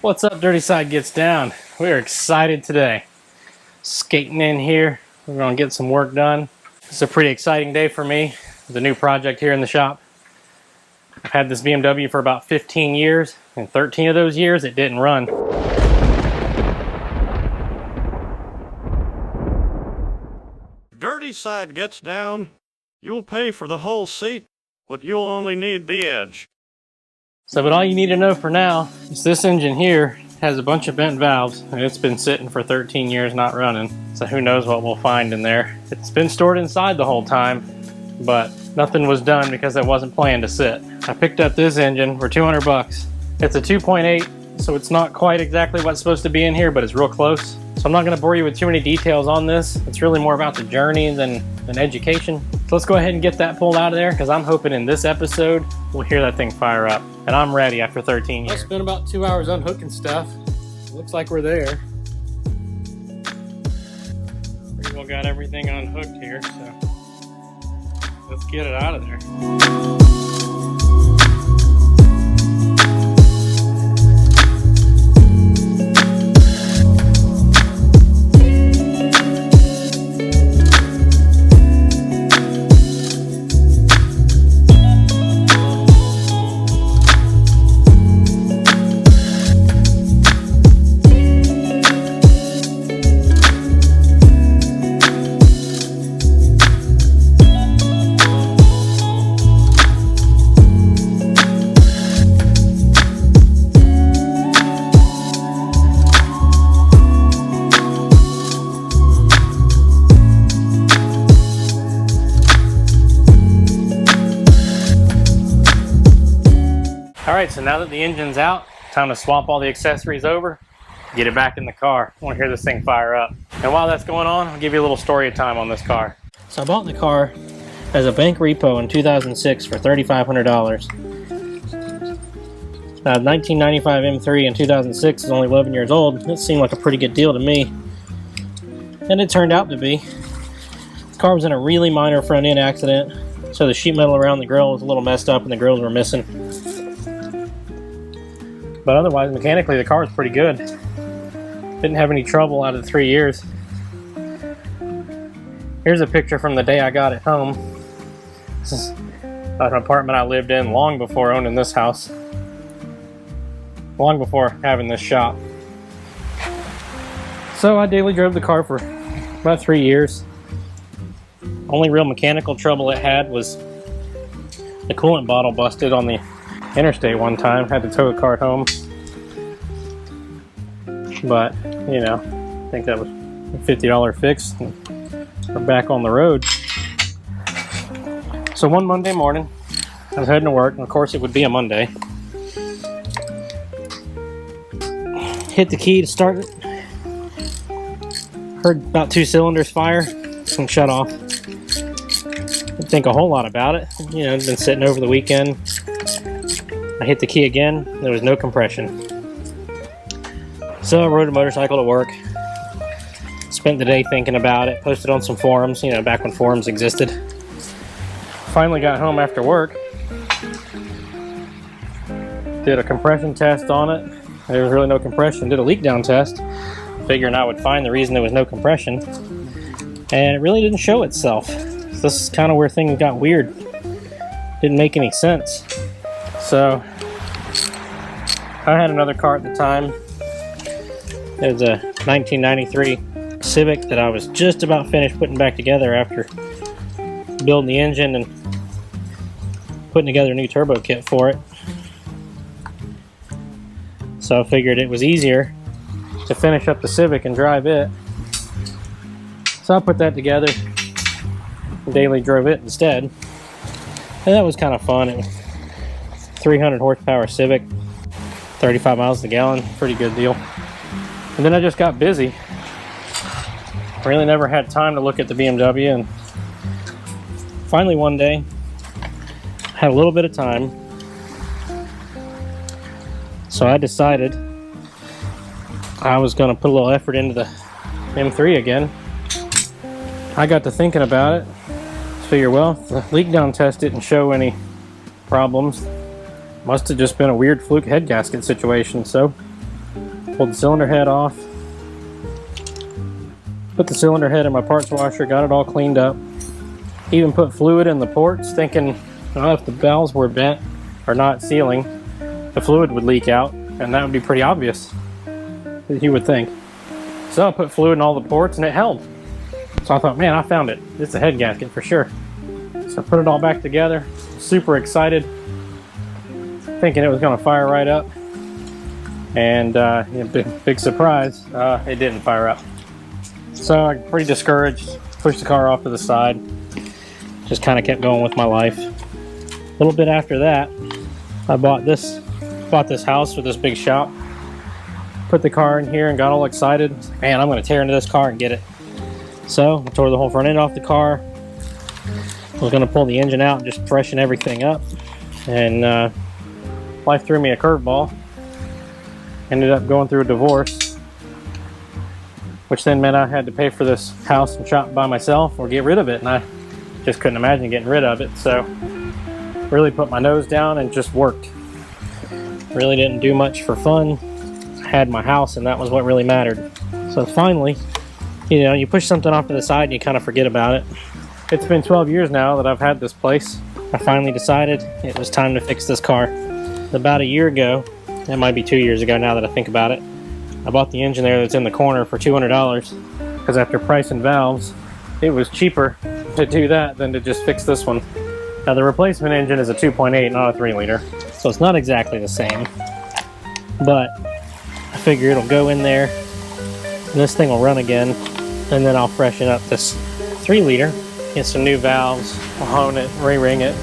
What's up, Dirty Side Gets Down? We're excited today. Skating in here. We're going to get some work done. It's a pretty exciting day for me. The new project here in the shop. I've had this BMW for about 15 years, and 13 of those years it didn't run. Dirty Side Gets Down. You'll pay for the whole seat, but you'll only need the edge. But all you need to know for now is this engine here has a bunch of bent valves, and it's been sitting for 13 years not running. So who knows what we'll find in there. It's been stored inside the whole time, but nothing was done because it wasn't planned to sit. I picked up this engine for 200 bucks. It's a 2.8, so it's not quite exactly what's supposed to be in here, but it's real close. So I'm not going to bore you with too many details on this. It's really more about the journey than education. So let's go ahead and get that pulled out of there, because I'm hoping in this episode we'll hear that thing fire up. And I'm ready after 13 years. I spent about 2 hours unhooking stuff. Looks like we're there. Pretty well got everything unhooked here, so let's get it out of there. Alright, so now that the engine's out, time to swap all the accessories over, get it back in the car. I want to hear this thing fire up. And while that's going on, I'll give you a little story time on this car. So I bought the car as a bank repo in 2006 for $3,500. 1995 M3 in 2006 is only 11 years old. It seemed like a pretty good deal to me. And it turned out to be. The car was in a really minor front end accident, so the sheet metal around the grill was a little messed up and the grills were missing. But otherwise, mechanically, the car was pretty good. Didn't have any trouble out of the 3 years. Here's a picture from the day I got it home. This is an apartment I lived in long before owning this house. Long before having this shop. So I daily drove the car for about 3 years. Only real mechanical trouble it had was the coolant bottle busted on the interstate one time. Had to tow the car home, but you know, I think that was a $50 fix. We're back on the road. So one Monday morning I was heading to work, and of course it would be a Monday. Hit the key to start it, heard about 2 cylinders fire and shut off. Didn't think a whole lot about it, you know, it'd been sitting over the weekend. I hit the key again, there was no compression. So I rode a motorcycle to work, spent the day thinking about it, posted on some forums, you know, back when forums existed. Finally got home after work, did a compression test on it, there was really no compression, did a leak down test, figuring I would find the reason there was no compression, and it really didn't show itself. So this is kind of where things got weird, didn't make any sense. So I had another car at the time. It was a 1993 Civic that I was just about finished putting back together after building the engine and putting together a new turbo kit for it. So I figured it was easier to finish up the Civic and drive it. So I put that together and daily drove it instead. And that was kind of fun. It was 300 horsepower Civic, 35 miles a gallon, pretty good deal. And then I just got busy. Really never had time to look at the BMW, and finally one day, I had a little bit of time. So I decided I was going to put a little effort into the M3 again. I got to thinking about it. Figure, well, the leak down test didn't show any problems. Must have just been a weird fluke head gasket situation. So Pulled the cylinder head off. Put the cylinder head in my parts washer, got it all cleaned up. Even put fluid in the ports, thinking, oh, if the valves were bent or not sealing, the fluid would leak out, and that would be pretty obvious, as you would think. So I put fluid in all the ports, and it held. So I thought, man, I found it. It's a head gasket for sure. So I put it all back together, super excited, thinking it was going to fire right up. And big surprise, it didn't fire up. So I'm pretty discouraged, pushed the car off to the side, just kind of kept going with my life. A little bit after that, I bought this house with this big shop, put the car in here and got all excited. Man, I'm going to tear into this car and get it. So I tore the whole front end off the car. I was going to pull the engine out and just freshen everything up. And life threw me a curveball. Ended up going through a divorce, which then meant I had to pay for this house and shop by myself or get rid of it, and I just couldn't imagine getting rid of it. So really put my nose down and just worked. Really didn't do much for fun. I had my house, and that was what really mattered. So finally, you know, you push something off to the side and you kind of forget about it. It's been 12 years now that I've had this place. I finally decided it was time to fix this car. About a year ago, it might be 2 years ago now that I think about it, I bought the engine there that's in the corner for $200 because after price and valves, it was cheaper to do that than to just fix this one. Now the replacement engine is a 2.8, not a 3 liter, so it's not exactly the same, but I figure it'll go in there and this thing will run again, and then I'll freshen up this 3 liter, get some new valves, I'll hone it, re-ring it,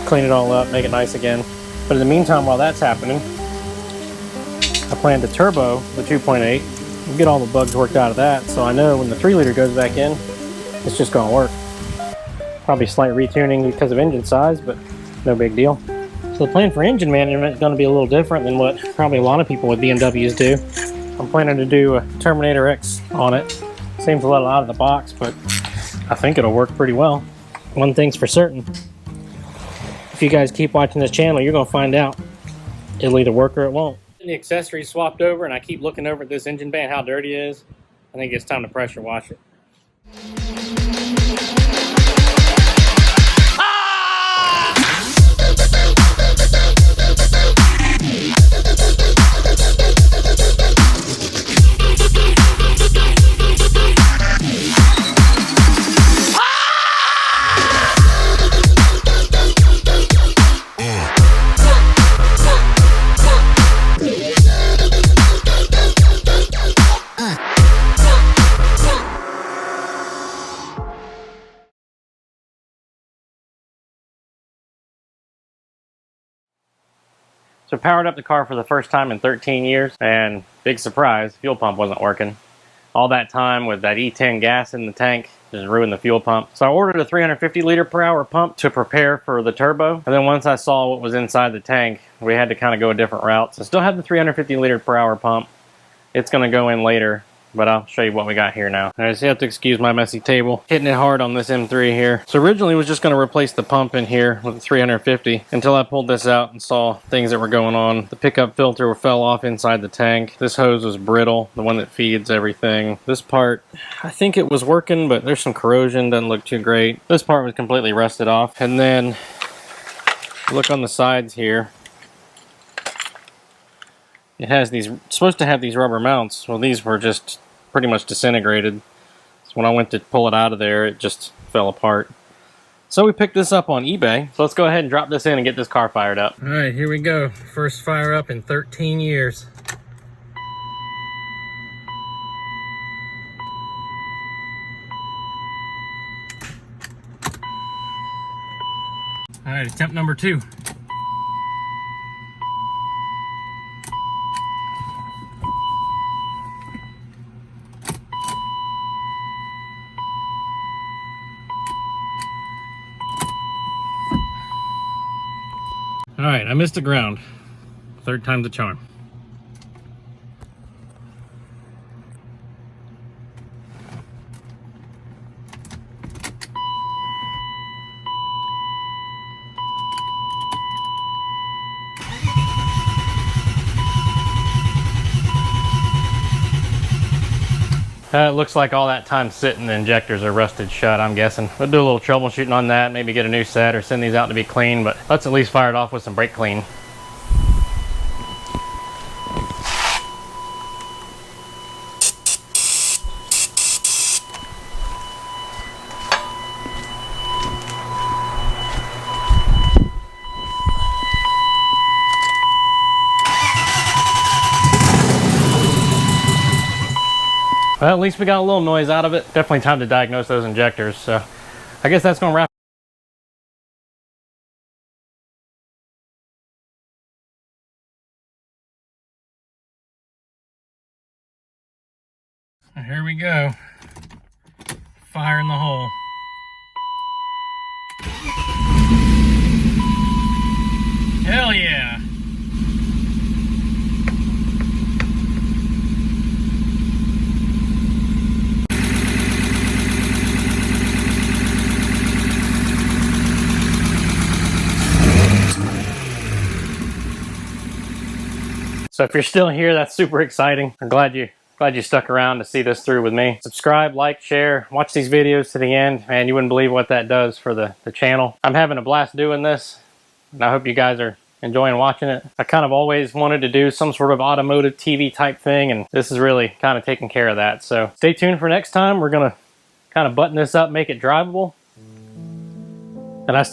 clean it all up, make it nice again. But in the meantime, while that's happening, I plan to turbo the 2.8 and get all the bugs worked out of that, so I know when the 3 liter goes back in, it's just going to work. Probably slight retuning because of engine size, but no big deal. So the plan for engine management is going to be a little different than what probably a lot of people with BMWs do. I'm planning to do a Terminator X on it. Seems a little out of the box, but I think it'll work pretty well. One thing's for certain. If you guys keep watching this channel, you're going to find out. It'll either work or it won't. The accessories swapped over, and I keep looking over at this engine band, how dirty it is. I think it's time to pressure wash it. So powered up the car for the first time in 13 years, and big surprise, fuel pump wasn't working. All that time with that E10 gas in the tank just ruined the fuel pump. So I ordered a 350 liter per hour pump to prepare for the turbo. And then once I saw what was inside the tank, we had to kind of go a different route. So still have the 350 liter per hour pump. It's gonna go in later, but I'll show you what we got here now. I just have to excuse my messy table. Hitting it hard on this M3 here. So originally it was just gonna replace the pump in here with the 350 until I pulled this out and saw things that were going on. The pickup filter fell off inside the tank. This hose was brittle, the one that feeds everything. This part, I think it was working, but there's some corrosion, doesn't look too great. This part was completely rusted off. And then look on the sides here. It has these, it's supposed to have these rubber mounts. Well, these were just pretty much disintegrated. So when I went to pull it out of there, it just fell apart. So we picked this up on eBay. So let's go ahead and drop this in and get this car fired up. All right, here we go. First fire up in 13 years. All right, attempt number 2. All right, I missed the ground. Third time's the charm. It looks like all that time sitting, the injectors are rusted shut, I'm guessing. We'll do a little troubleshooting on that, maybe get a new set or send these out to be cleaned, but let's at least fire it off with some brake clean. Well, at least we got a little noise out of it. Definitely time to diagnose those injectors, so I guess that's gonna wrap. Here we go. Fire in the hole. Hell yeah. So if you're still here, that's super exciting. I'm glad you stuck around to see this through with me. Subscribe, like, share, watch these videos to the end. Man, you wouldn't believe what that does for the channel. I'm having a blast doing this, and I hope you guys are enjoying watching it. I kind of always wanted to do some sort of automotive TV type thing, and this is really kind of taking care of that. So stay tuned for next time. We're gonna kind of button this up, make it drivable. And I'm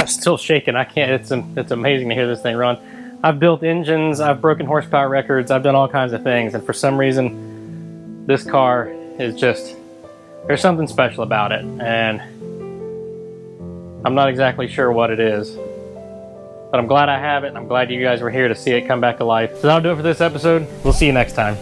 still shaking. I can't, it's amazing to hear this thing run. I've built engines, I've broken horsepower records, I've done all kinds of things, and for some reason, this car is just, there's something special about it, and I'm not exactly sure what it is. But I'm glad I have it, and I'm glad you guys were here to see it come back to life. So that'll do it for this episode. We'll see you next time.